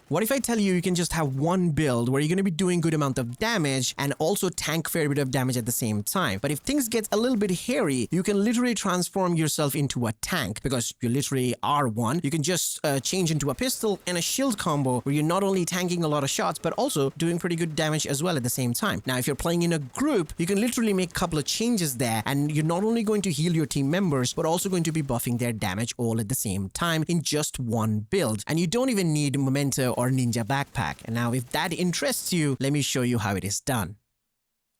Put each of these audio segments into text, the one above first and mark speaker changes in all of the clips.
Speaker 1: What if I tell you can just have one build where you're going to be doing good amount of damage and also tank fair bit of damage at the same time? But if things get a little bit hairy, you can literally transform yourself into a tank because you literally are one. You can just change into a pistol and a shield combo where you're not only tanking a lot of shots but also doing pretty good damage as well at the same time. Now, if you're playing in a group, you can literally make a couple of changes there and you're not only going to heal your team members but also going to be buffing their damage all at the same time in just one build. And you don't even need Memento or Ninja Backpack. And now if that interests you, let me show you how it is done.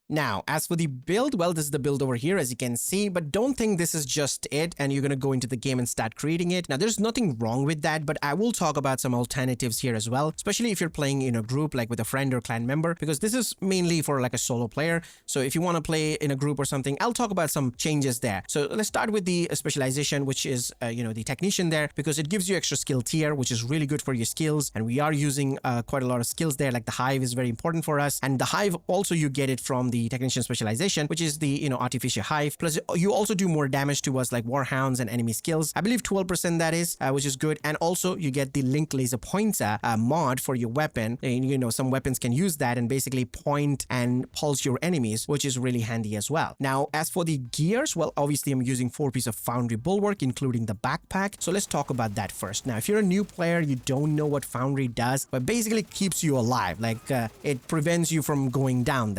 Speaker 1: Now, as for the build, well, this is the build over here, as you can see, but don't think this is just it and you're going to go into the game and start creating it. Now, there's nothing wrong with that, but I will talk about some alternatives here as well, especially if you're playing in a group like with a friend or clan member, because this is mainly for like a solo player. So if you want to play in a group or something, I'll talk about some changes there. So let's start with the specialization, which is, the technician there, because it gives you extra skill tier, which is really good for your skills. And we are using quite a lot of skills there, like the hive is very important for us. And the hive also, you get it from the technician specialization, which is the artificial hive, plus you also do more damage to us like warhounds and enemy skills. I believe 12% that is, which is good. And also you get the link laser pointer mod for your weapon, and some weapons can use that and basically point and pulse your enemies, which is really handy as well. Now, as for the gears, well, obviously I'm using 4 pieces of Foundry Bullwark, including the backpack. So let's talk about that first. Now, if you're a new player, you don't know what Foundry does, but basically keeps you alive. Like it prevents you from going down.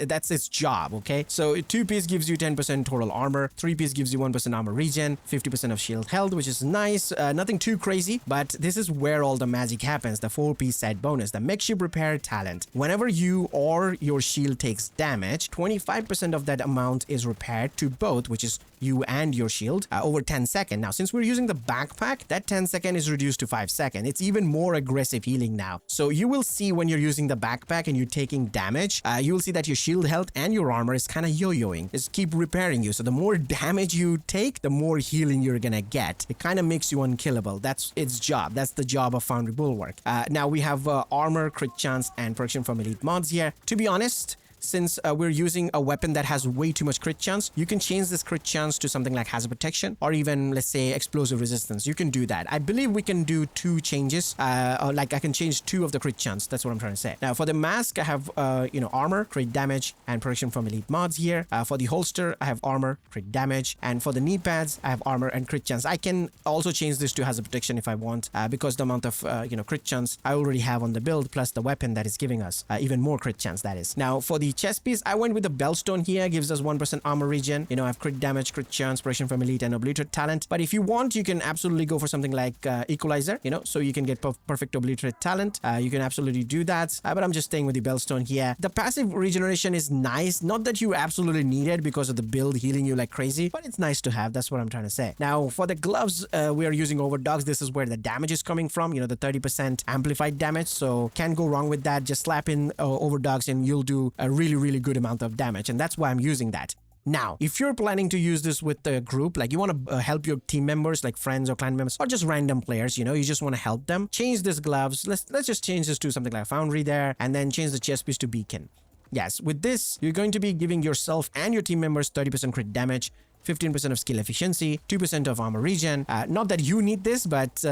Speaker 1: That's its job. Okay, so 2-piece gives you 10% total armor, 3-piece gives you 1% armor regen, 50% of shield health, which is nice. Nothing too crazy, but this is where all the magic happens. The 4-piece side bonus, the makeshift repair talent. Whenever you or your shield takes damage, 25% of that amount is repaired to both, which is you and your shield, over 10 seconds. Now, since we're using the backpack, that 10 second is reduced to 5 seconds. It's even more aggressive healing now. So you will see when you're using the backpack and you're taking damage, you will see that your shield health and your armor is kind of yo-yoing. It's keep repairing you. So the more damage you take, the more healing you're gonna get. It kind of makes you unkillable. That's its job. That's the job of Foundry Bullwark. Now we have armor, crit chance, and protection from elite mods here. To be honest, since we're using a weapon that has way too much crit chance, you can change this crit chance to something like hazard protection or even, let's say, explosive resistance. You can do that. I believe we can do 2 changes. Like I can change 2 of the crit chance. That's what I'm trying to say. Now, for the mask, I have, armor, crit damage, and protection from elite mods here. For the holster, I have armor, crit damage, and for the knee pads, I have armor and crit chance. I can also change this to hazard protection if I want, because the amount of, crit chance I already have on the build, plus the weapon that is giving us even more crit chance, that is. Now, for the chest piece, I went with the Bellstone here, gives us 1% armor regen. I have crit damage, crit chance, protection from elite, and obliterate talent. But if you want, you can absolutely go for something like equalizer, so you can get perfect obliterate talent. You can absolutely do that, but I'm just staying with the Bellstone here. The passive regeneration is nice, not that you absolutely need it because of the build healing you like crazy, but it's nice to have. That's what I'm trying to say. Now, for the gloves, we are using overdogs. This is where the damage is coming from, the 30% amplified damage, so can't go wrong with that. Just slap in overdogs and you'll do a really good amount of damage, and that's why I'm using that. Now, if you're planning to use this with a group, like you want to help your team members, like friends or clan members, or just random players, you just want to help them, change this gloves. Let's just change this to something like Foundry there, and then change the chest piece to beacon. Yes, with this, you're going to be giving yourself and your team members 30% crit damage, 15% of skill efficiency, 2% of armor regen. Not that you need this, but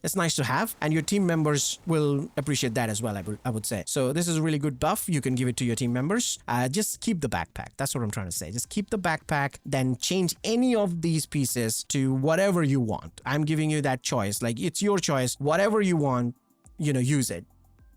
Speaker 1: it's nice to have. And your team members will appreciate that as well, I would say. So this is a really good buff. You can give it to your team members. Just keep the backpack. That's what I'm trying to say. Just keep the backpack, then change any of these pieces to whatever you want. I'm giving you that choice. Like, it's your choice. Whatever you want, use it.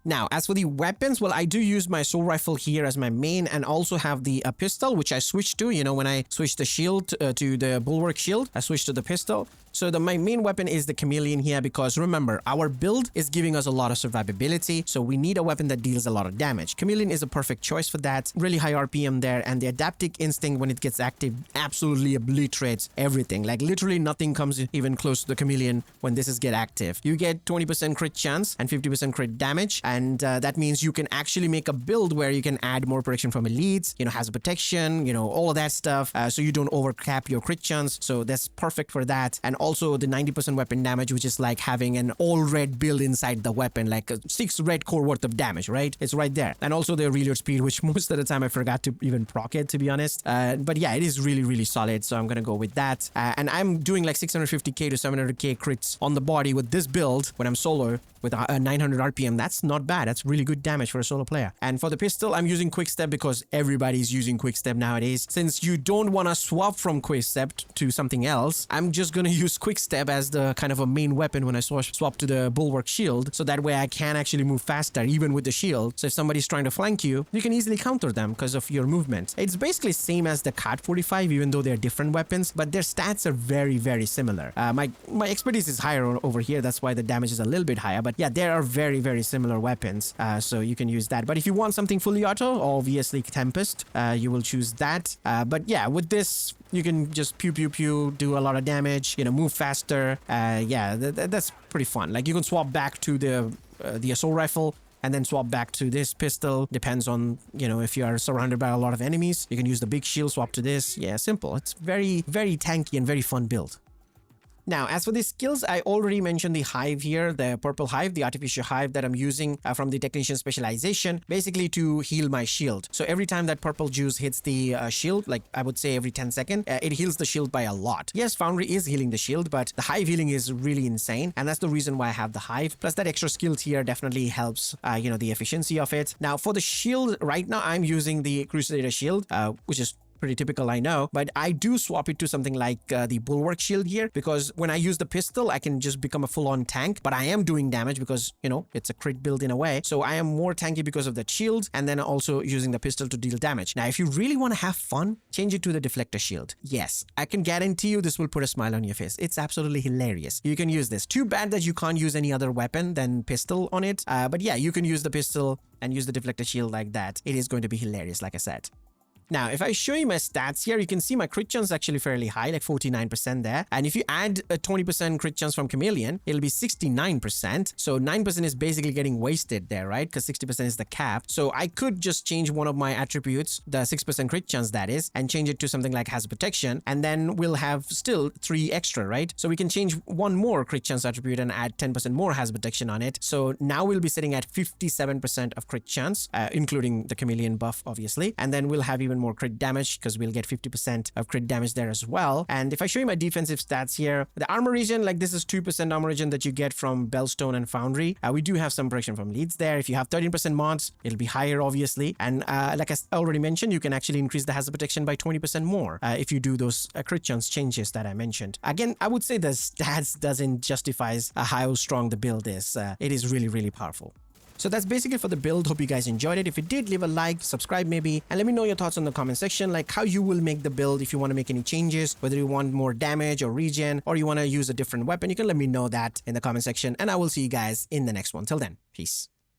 Speaker 1: Now, as for the weapons, well, I do use my soul rifle here as my main and also have the pistol, which I switched to, when I switched the shield to the Bulwark shield, I switched to the pistol. So my main weapon is the Chameleon here because remember, our build is giving us a lot of survivability, so we need a weapon that deals a lot of damage. Chameleon is a perfect choice for that. Really high RPM there, and the adaptive instinct when it gets active absolutely obliterates everything. Like literally nothing comes even close to the Chameleon when this is get active. You get 20% crit chance and 50% crit damage, and that means you can actually make a build where you can add more protection from elites, hazard protection, all of that stuff, so you don't overcap your crit chance. So that's perfect for that. And also the 90% weapon damage, which is like having an all red build inside the weapon, like 6 red core worth of damage, right? It's right there. And also the reload speed, which most of the time I forgot to even proc it, to be honest. But yeah, it is really, really solid. So I'm going to go with that. And I'm doing like 650k to 700k crits on the body with this build when I'm solo with a 900 RPM. That's not bad. That's really good damage for a solo player. And for the pistol, I'm using Quickstep because everybody's using Quickstep nowadays. Since you don't want to swap from Quickstep to something else, I'm just going to use Quickstep as the kind of a main weapon when I swap to the Bulwark shield. So that way I can actually move faster even with the shield. So if somebody's trying to flank you, you can easily counter them because of your movement. It's basically same as the Cat 45, even though they're different weapons, but their stats are very, very similar. My expertise is higher over here. That's why the damage is a little bit higher. But yeah, there are very, very similar weapons. So you can use that. But if you want something fully auto, obviously Tempest, you will choose that. But yeah, with this, you can just pew, pew, pew, do a lot of damage, you know, move faster. Yeah, that's pretty fun. Like you can swap back to the assault rifle and then swap back to this pistol. Depends on, you know, if you are surrounded by a lot of enemies. You can use the big shield, swap to this. Yeah, simple. It's very, very tanky and very fun build. Now, as for the skills, I already mentioned the hive here, the purple hive, the artificial hive that I'm using from the technician specialization, basically to heal my shield. So every time that purple juice hits the shield, like I would say every 10 seconds, it heals the shield by a lot. Yes, Foundry is healing the shield, but the hive healing is really insane. And that's the reason why I have the hive. Plus that extra skill here definitely helps, you know, the efficiency of it. Now for the shield, right now I'm using the Crusader shield, which is pretty typical, I know, but I do swap it to something like the Bulwark shield here, because when I use the pistol, I can just become a full-on tank, but I am doing damage because, you know, it's a crit build in a way. So I am more tanky because of the shield, and then also using the pistol to deal damage. Now, if you really want to have fun, change it to the deflector shield. Yes, I can guarantee you this will put a smile on your face. It's absolutely hilarious. You can use this. Too bad that you can't use any other weapon than pistol on it. But yeah, you can use the pistol and use the deflector shield like that. It is going to be hilarious, like I said. Now, if I show you my stats here, you can see my crit chance actually fairly high, like 49% there. And if you add a 20% crit chance from Chameleon, it'll be 69%. So 9% is basically getting wasted there, right? Because 60% is the cap. So I could just change one of my attributes, the 6% crit chance that is, and change it to something like hazard protection. And then we'll have still 3 extra, right? So we can change one more crit chance attribute and add 10% more hazard protection on it. So now we'll be sitting at 57% of crit chance, including the Chameleon buff, obviously. And then we'll have even more crit damage because we'll get 50% of crit damage there as well. And if I show you my defensive stats here, the armor regen, like this is 2% armor regen that you get from Bellstone and Foundry. We do have some protection from leads there. If you have 13% mods, it'll be higher, obviously. And like I already mentioned, you can actually increase the hazard protection by 20% more if you do those crit chance changes that I mentioned. Again, I would say the stats doesn't justify how strong the build is. It is really, really powerful. So that's basically for the build. Hope you guys enjoyed it. If you did, leave a like, subscribe maybe, and let me know your thoughts in the comment section, like how you will make the build. If you want to make any changes, whether you want more damage or regen, or you want to use a different weapon, you can let me know that in the comment section, and I will see you guys in the next one. Till then, peace.